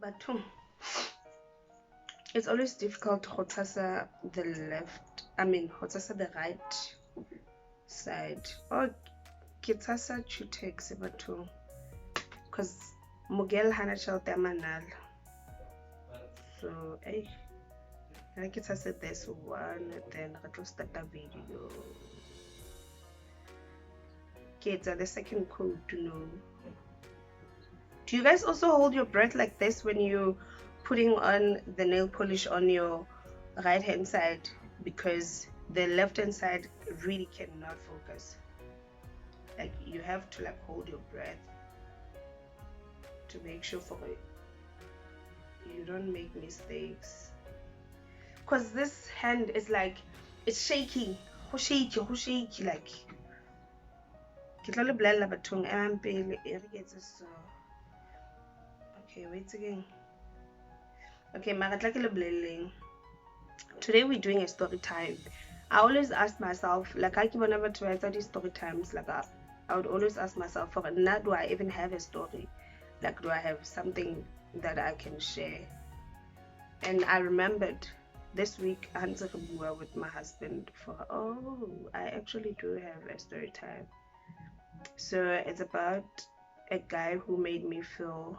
But it's always difficult to hotasa the left, I mean hotasa the right side. Or kitasa chutex but because Miguel hana chelte manal. So I kitasa this one, then I just start the video. Kids are the second code to know. Do you guys also hold your breath like this when you putting on the nail polish on your right hand side, because the left hand side really cannot focus? Like you have to like hold your breath to make sure for you don't make mistakes, because this hand is like it's shaking, who shaky like ke tla le bolella bathong emang pele e re ketse so. Okay, wait again. Okay, mara tla ke le bolelleng. Today we're doing a story time. I always ask myself, like I keep on never to write these story times, like I would always ask myself, for now do I even have a story? Like do I have something that I can share? And I remembered this week Hansa with my husband for I actually do have a story time. So it's about a guy who made me feel,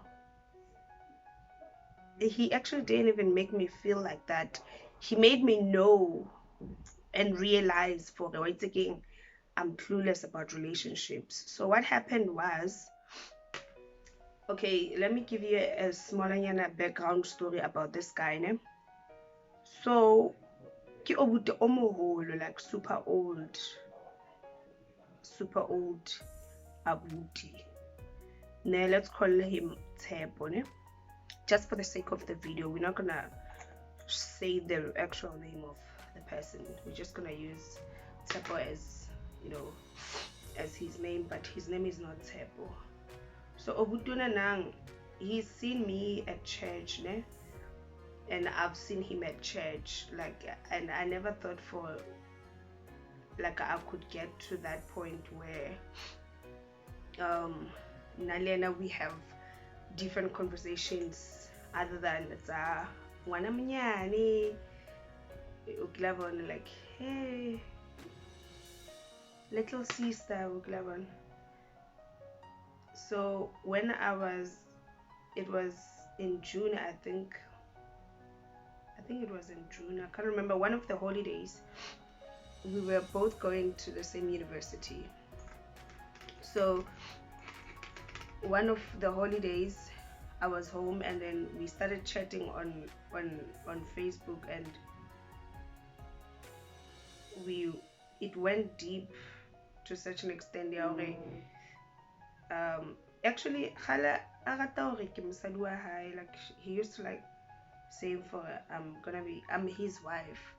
he actually didn't even make me feel like that. He made me know and realize for the right again I'm clueless about relationships. So what happened was, okay, let me give you a smaller background story about this guy. Ne? So ke obute o moholo, like super old abuti. Now let's call him Tebo. Ne? Just for the sake of the video, we're not gonna say the actual name of the person. We're just gonna use Tebo as, you know, as his name, but his name is not Tebo. So Obutuna Nang, he's seen me at church, ne? And I've seen him at church, like, and I never thought for like I could get to that point where Nalena we have different conversations other than like, hey little sister. So when it was in June, I think it was in June, I can't remember, one of the holidays, we were both going to the same university. So one of the holidays I was home, and then we started chatting on Facebook, and it went deep to such an extent actually like he used to like say for I'm his wife.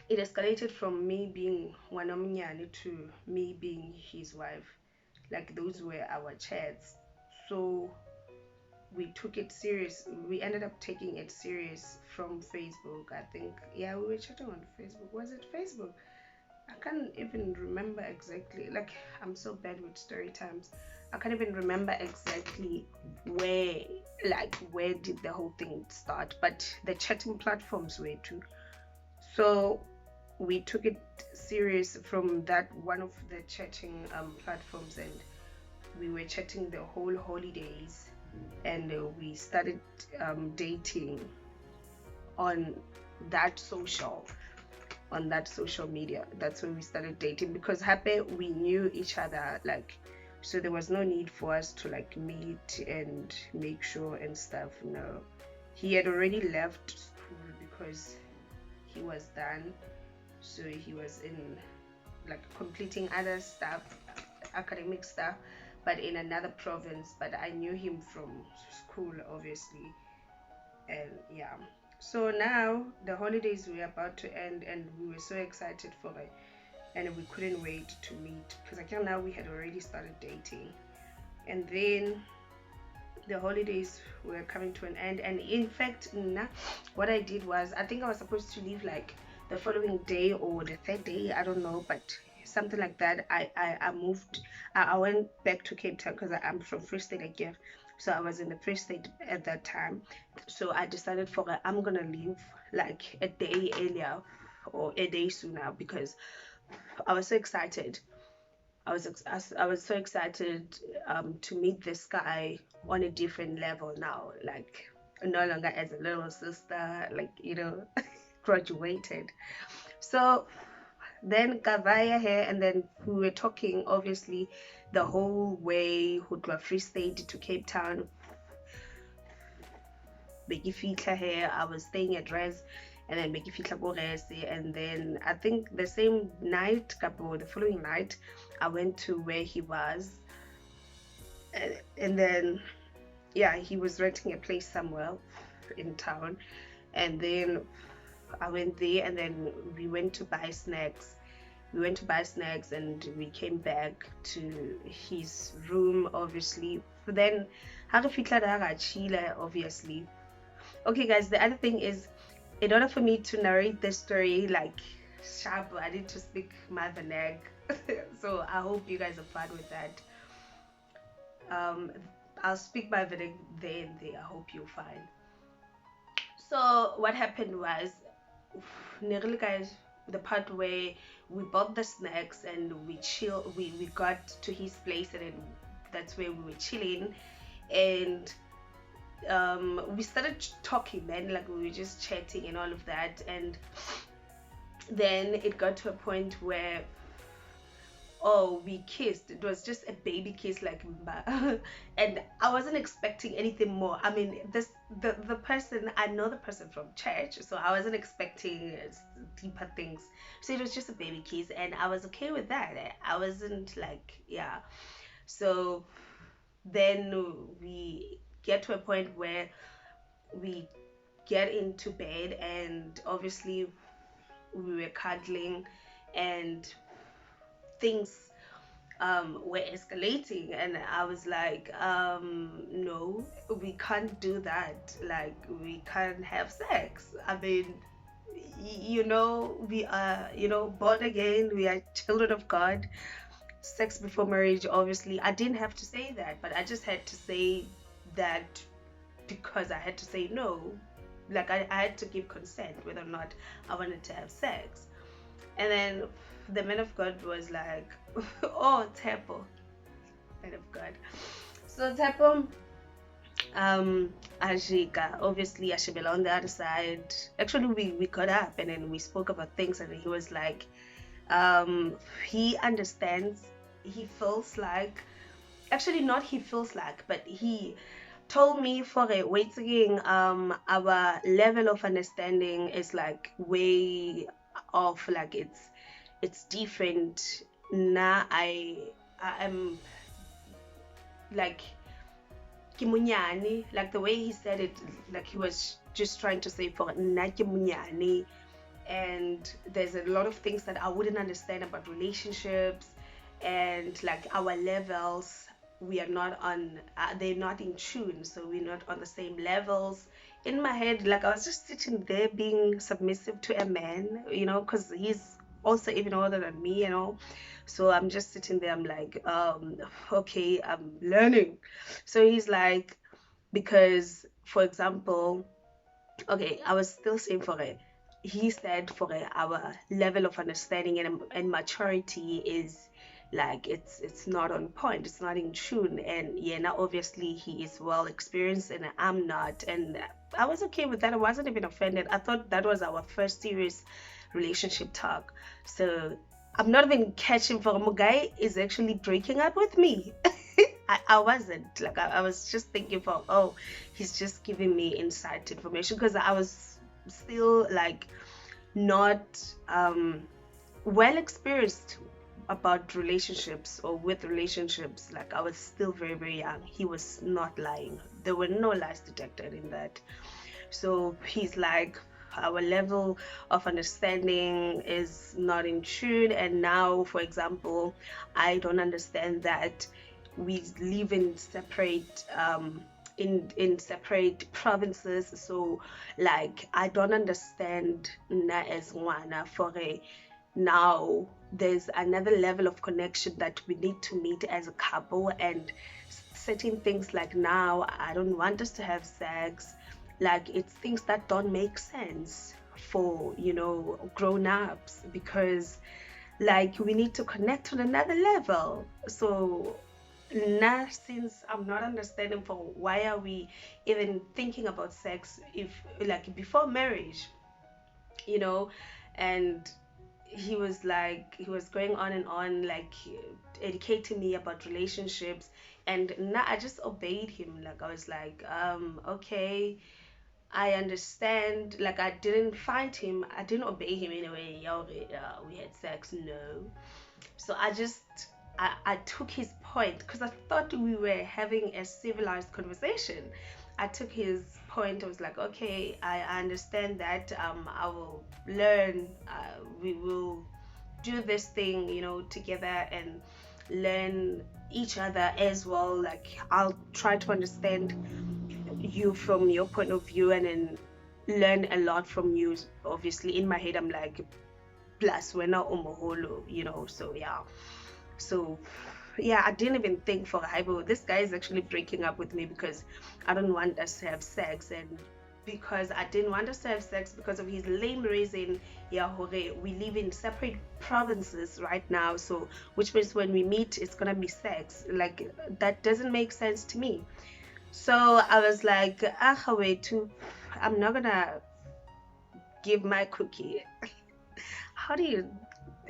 It escalated from me being Wanomnyani to me being his wife. Like those were our chats. So we took it serious. We ended up taking it serious from Facebook. I think, yeah, we were chatting on Facebook. Was it Facebook? I can't even remember exactly. Like I'm so bad with story times. I can't even remember exactly where where did the whole thing start. But the chatting platforms were too. So we took it serious from that one of the chatting platforms, and we were chatting the whole holidays, and we started dating on that social media. That's when we started dating, because happy we knew each other, like, so there was no need for us to like meet and make sure and stuff. No, he had already left school because he was done, so he was in like completing other stuff, academic stuff, but in another province. But I knew him from school, obviously, and yeah. So now the holidays were about to end, and we were so excited for it, and we couldn't wait to meet, because again now we had already started dating, and then the holidays were coming to an end. And in fact, what I did was, I think I was supposed to leave like the following day or the third day, I don't know, but something like that. I moved. I went back to Cape Town because I'm from Free State again. So I was in the Free State at that time. So I decided I'm gonna leave like a day earlier or a day sooner because I was so excited. I was so excited to meet this guy on a different level now, like no longer as a little sister, like graduated. So then Kavaya here, and then we were talking obviously the whole way Hutwa Free State to Cape Town. Beki Fitla here, I was staying at Res, and then Beki Fitla go Resi, and then I think the same night, couple the following night, I went to where he was, and then yeah, he was renting a place somewhere in town, and then I went there, and then we went to buy snacks. We went to buy snacks, and we came back to his room, obviously. But then, obviously. Okay, guys, the other thing is, in order for me to narrate this story like sharp, I need to speak Mavaneg. So I hope you guys are fine with that. I'll speak Mavaneg there and there. I hope you're fine. So what happened was, guys, the part where we bought the snacks and we got to his place, and then that's where we were chilling, and we started talking, man, like we were just chatting and all of that, and then it got to a point where we kissed. It was just a baby kiss, like and I wasn't expecting anything more. I mean, the person, I know the person from church, so I wasn't expecting deeper things. So it was just a baby kiss, and I was okay with that. I wasn't like, yeah. So then we get to a point where we get into bed, and obviously we were cuddling, and things were escalating, and I was like, no, we can't do that. Like, we can't have sex. I mean, we are, born again, we are children of God. Sex before marriage, obviously, I didn't have to say that, but I just had to say that because I had to say no. Like, I had to give consent whether or not I wanted to have sex. And then the man of God was like, oh, Tepo, man of God. So Tepo, Ajika, obviously Ashibela on the other side. Actually, we got up, and then we spoke about things, and he was like, he understands, he feels like, actually not he feels like, but he told me for a waiting, our level of understanding is like way off, like it's different. Now I am like kimunyani, like the way he said it, like he was just trying to say for na kimunyani, and there's a lot of things that I wouldn't understand about relationships, and like our levels, we are not on, they're not in tune, so we're not on the same levels. In my head, like I was just sitting there being submissive to a man, because he's also even older than me, so I'm just sitting there, I'm like, okay, I'm learning. So he's like, because for example, okay, I was still saying for it, he said for our level of understanding and maturity is like it's not on point, it's not in tune, and yeah, now obviously he is well experienced and I'm not, and I was okay with that. I wasn't even offended. I thought that was our first serious relationship talk, so I'm not even catching for a guy is actually breaking up with me. I wasn't like, I was just thinking for, oh, he's just giving me inside information, because I was still like not well experienced about relationships or with relationships. Like I was still very, very young. He was not lying. There were no lies detected in that. So he's like, our level of understanding is not in tune, and now, for example, I don't understand that we live in separate in separate provinces, so like I don't understand na as wana for a, now there's another level of connection that we need to meet as a couple, and certain things like now I don't want us to have sex. Like it's things that don't make sense for, grown-ups, because like we need to connect on another level. So now, since I'm not understanding for why are we even thinking about sex if like before marriage, you know, and he was going on and on, like educating me about relationships, and now I just obeyed him. Like I was like, okay, I understand. Like I didn't fight him, I didn't obey him anyway. We had sex, no. So I took his point because I thought we were having a civilized conversation. I took his point. I was like, okay, I understand that. I will learn. We will do this thing, together, and learn each other as well. Like I'll try to understand you from your point of view, and then learn a lot from you. Obviously, in my head, I'm like, plus we're not omoholo, So yeah, so yeah, I didn't even think for hypo. This guy is actually breaking up with me because I don't want us to have sex, and because I didn't want us to have sex because of his lame reason. Yeah, we live in separate provinces right now, so which means when we meet, it's gonna be sex. Like that doesn't make sense to me. So I was like, wait, I'm not gonna give my cookie. How do you,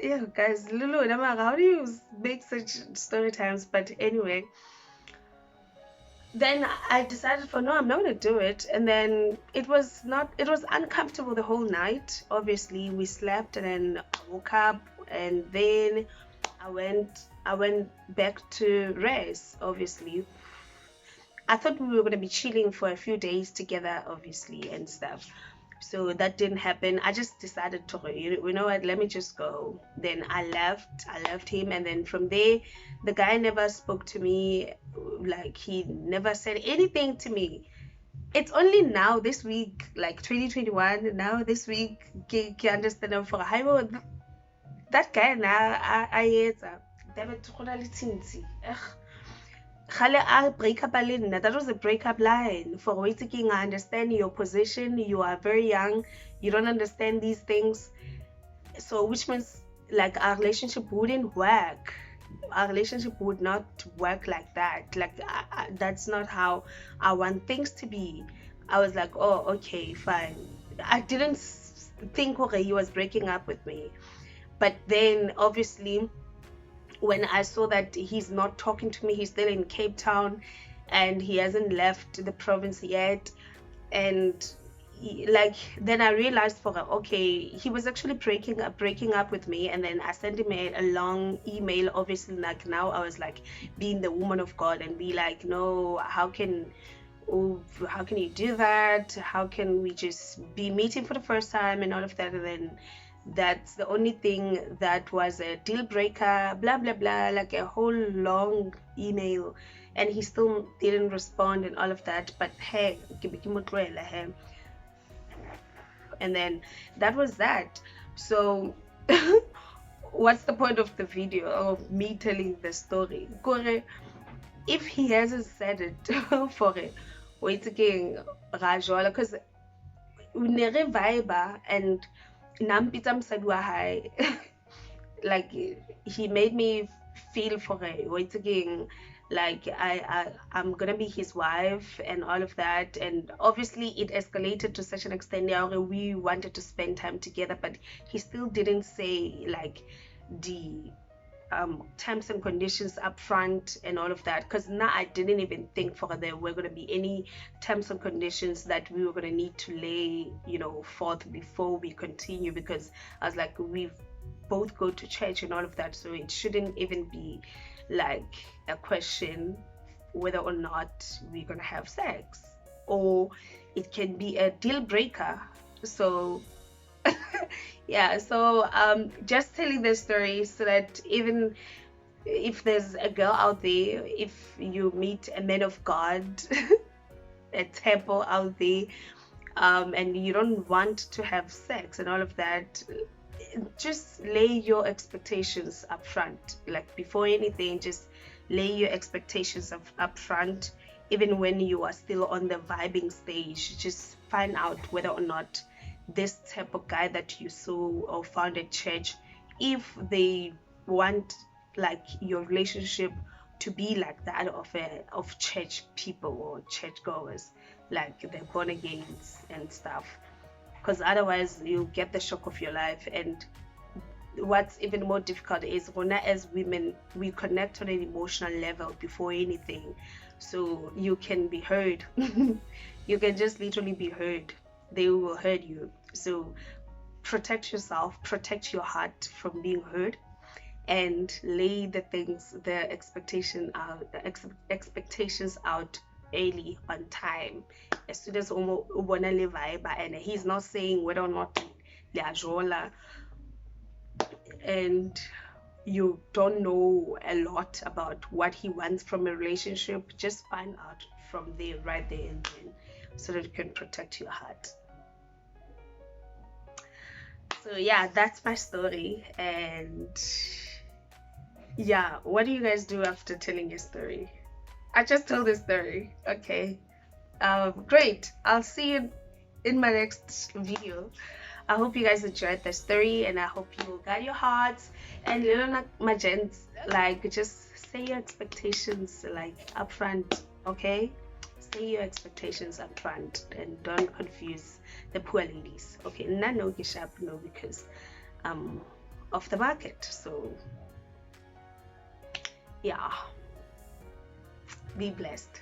yeah, guys, Lulu and Amara, how do you make such story times? But anyway, then I decided for no, I'm not gonna do it. And then it was uncomfortable the whole night. Obviously, we slept, and then I woke up, and then I went back to rest. Obviously, I thought we were gonna be chilling for a few days together, obviously, and stuff. So that didn't happen. I just decided to, you know what, let me just go. Then I left him, and then from there, the guy never spoke to me. Like he never said anything to me. It's only now this week, like 2021, now this week, ke understand for high that guy now I etsa David go na le tshintshi. Gale a breakup le nna, that was a breakup line for waiting. I understand your position, you are very young, you don't understand these things. So which means like our relationship wouldn't work. Our relationship would not work like that. Like that's not how I want things to be. I was like, oh, okay, fine. I didn't think okay he was breaking up with me, but then obviously when I saw that he's not talking to me, he's still in Cape Town and he hasn't left the province yet, and then I realized for okay, he was actually breaking up with me. And then I sent him a long email. Obviously, like now I was like being the woman of God and be like, no, how can you do that? How can we just be meeting for the first time and all of that? And then that's the only thing that was a deal breaker, blah blah blah, like a whole long email, and he still didn't respond and all of that. But hey, and then that was that. So what's the point of the video, of me telling the story? Kore, if he hasn't said it for it, wait again, Rajola, because ne re vibe and nampitsa mosadi wa hae. Like he made me feel for it, wait again, like I'm gonna be his wife and all of that. And obviously it escalated to such an extent that we wanted to spend time together, but he still didn't say like the terms and conditions up front and all of that, because now I didn't even think for there were going to be any terms and conditions that we were going to need to lay forth before we continue, because I was like, we both go to church and all of that, so it shouldn't even be like a question whether or not we're going to have sex, or it can be a deal breaker. So yeah, so just telling this story so that even if there's a girl out there, if you meet a man of God, a temple out there, and you don't want to have sex and all of that, just lay your expectations up front. Like before anything, just lay your expectations up front, even when you are still on the vibing stage. Just find out whether or not this type of guy that you saw or found at church, if they want like your relationship to be like that of church people or church goers, like the born agains and stuff, because otherwise you'll get the shock of your life. And what's even more difficult is when as women we connect on an emotional level before anything, so you can be heard. You can just literally be heard. They will hurt you. So protect yourself, protect your heart from being hurt, and lay the expectations out early on time. As soon as wanna vibe, and he's not saying whether or not they are jola, and you don't know a lot about what he wants from a relationship, just find out from there, right there and then, so that you can protect your heart. So yeah, that's my story. And yeah, what do you guys do after telling your story? I just told this story. Okay. Great. I'll see you in my next video. I hope you guys enjoyed the story, and I hope you will guide your hearts. And little my gents, like, just say your expectations like upfront, okay? Say your expectations upfront and don't confuse the poor ladies. Okay, no sharp no, because of the market. So yeah, be blessed.